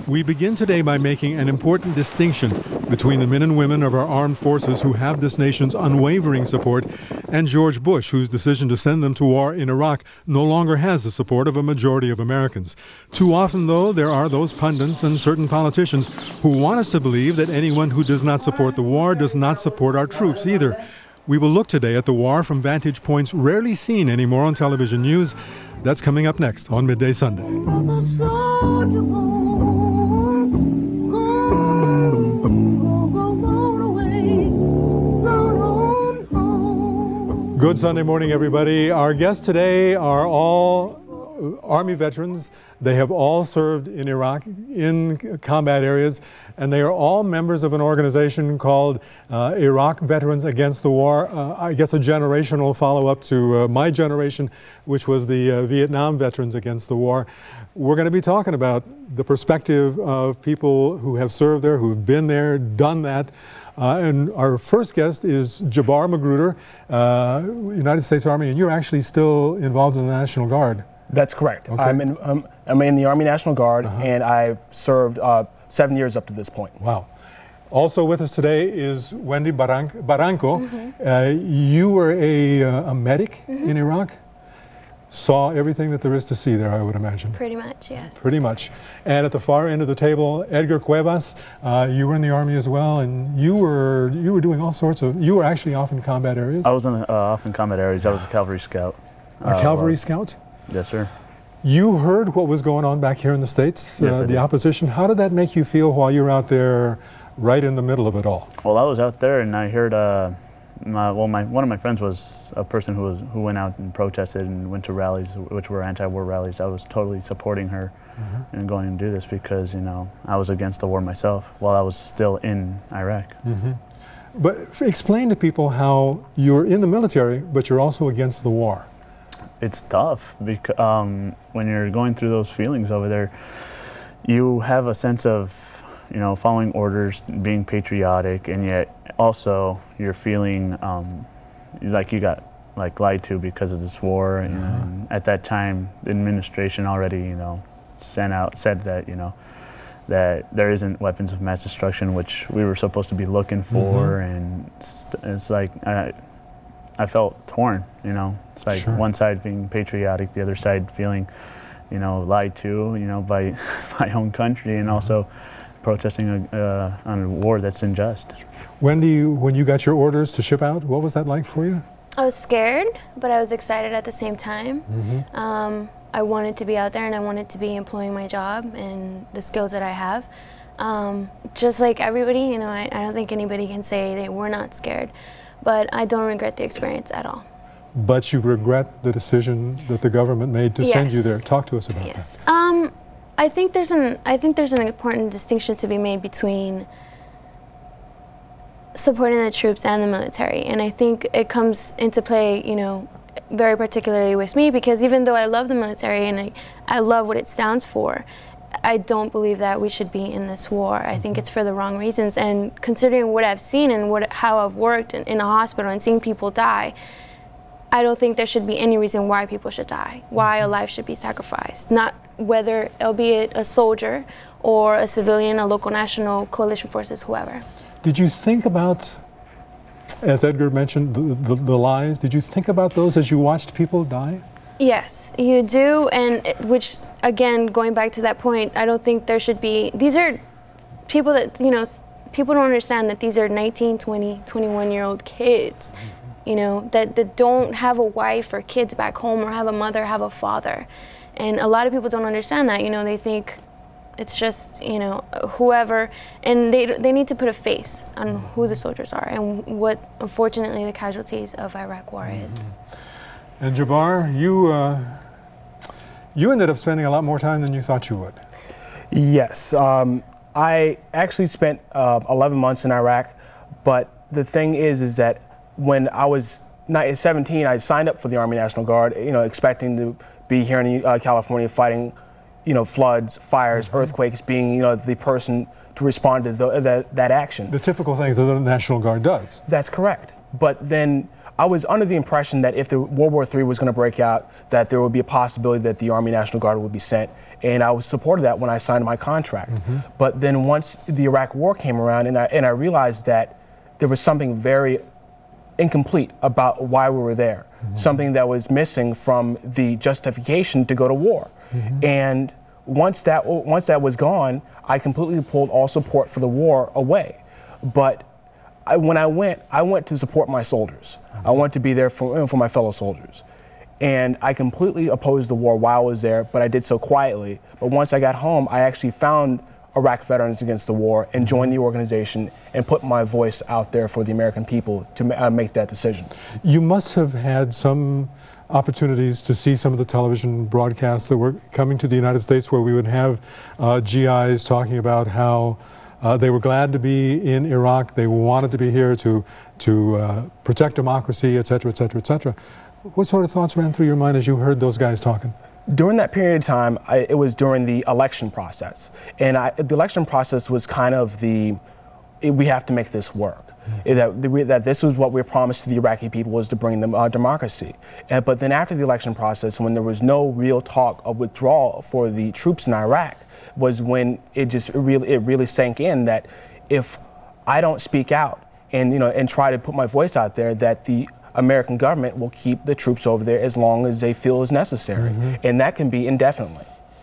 We begin today by making an important distinction between the men and women of our armed forces who have this nation's unwavering support and George Bush, whose decision to send them to war in Iraq no longer has the support of a majority of Americans. Too often, though, there are those pundits and certain politicians who want us to believe that anyone who does not support the war does not support our troops either. We will look today at the war from vantage points rarely seen anymore on television news. That's coming up next on Midday Sunday. Good Sunday morning, everybody. Our guests today are all Army veterans. They have all served in Iraq in combat areas, and they are all members of an organization called Iraq Veterans Against the War. I guess a generational follow-up to my generation, which was the Vietnam Veterans Against the War. We're going to be talking about the perspective of people who have served there, who have been there, done that. And our first guest is Jabbar Magruder, United States Army, and you're actually still involved in the National Guard. That's correct. Okay. I'm in the Army National Guard, and I've served 7 years up to this point. Wow. Also with us today is Wendy Barranco. You were a medic in Iraq? Saw everything that there is to see there, I would imagine. Pretty much, yes. Pretty much. And at the far end of the table, Edgar Cuevas, you were in the Army as well, and you were doing all sorts of, you were actually off in combat areas? I was off in combat areas. I was a cavalry scout. A cavalry scout? Yes, sir. You heard what was going on back here in the States, Yes, I did. the opposition. How did that make you feel while you were out there right in the middle of it all? Well, I was out there and I heard, one of my friends was a person who went out and protested and went to rallies, which were anti-war rallies. I was totally supporting her and going to do this because, you know, I was against the war myself while I was still in Iraq. But explain to people how you're in the military, but you're also against the war. It's tough because when you're going through those feelings over there, you have a sense of, you know, following orders, being patriotic, and yet also you're feeling like you got lied to because of this war. And at that time, the administration already, you know, said that, you know, that there isn't weapons of mass destruction, which we were supposed to be looking for, and it's like I felt torn, you know. It's like one side being patriotic, the other side feeling, you know, lied to, you know, by my own country, and also protesting on a war that's unjust. Wendy, when you got your orders to ship out, what was that like for you? I was scared, but I was excited at the same time. I wanted to be out there and I wanted to be employing my job and the skills that I have. Just like everybody, you know, I don't think anybody can say they were not scared, but I don't regret the experience at all. But you regret the decision that the government made to send you there. Talk to us about that. I think there's an important distinction to be made between supporting the troops and the military, and I think it comes into play, you know, very particularly with me, because even though I love the military and I love what it stands for, I don't believe that we should be in this war. I think it's for the wrong reasons, and considering what I've seen and how I've worked in a hospital and seeing people die, I don't think there should be any reason why people should die, why a life should be sacrificed, not whether, albeit a soldier or a civilian, a local national, coalition forces, whoever. Did you think about, as Edgar mentioned, the lies, did you think about those as you watched people die? Yes, you do, and which, again, going back to that point, I don't think there should be, these are people that, you know, people don't understand that these are 19, 20, 21-year-old kids, you know, that don't have a wife or kids back home or have a mother, have a father. And a lot of people don't understand that, you know, they think it's just, you know, whoever, and they need to put a face on who the soldiers are and what, unfortunately, the casualties of Iraq war is. And Jabbar, you ended up spending a lot more time than you thought you would. Yes, I actually spent 11 months in Iraq, but the thing is that when I was 17, I signed up for the Army National Guard, you know, expecting to be here in California fighting, you know, floods, fires, earthquakes, being, you know, the person to respond to that action. The typical things that the National Guard does. That's correct. But then I was under the impression that if the World War III was going to break out, that there would be a possibility that the Army National Guard would be sent. And I was supported that when I signed my contract. But then once the Iraq War came around, and I realized that there was something very incomplete about why we were there, something that was missing from the justification to go to war. And once that was gone, I completely pulled all support for the war away. But when I went to support my soldiers. I went to be there for my fellow soldiers. And I completely opposed the war while I was there, but I did so quietly. But once I got home, I actually found Iraq Veterans Against the War and joined the organization and put my voice out there for the American people to make that decision. You must have had some opportunities to see some of the television broadcasts that were coming to the United States, where we would have GIs talking about how they were glad to be in Iraq, they wanted to be here to protect democracy, et cetera, et cetera, et cetera. What sort of thoughts ran through your mind as you heard those guys talking? During that period of time, it was during the election process. And the election process was kind of we have to make this work. That this was what we promised to the Iraqi people, was to bring them democracy. But then after the election process, when there was no real talk of withdrawal for the troops in Iraq, was when it really sank in that if I don't speak out and try to put my voice out there, that the American government will keep the troops over there as long as they feel is necessary. And that can be indefinitely.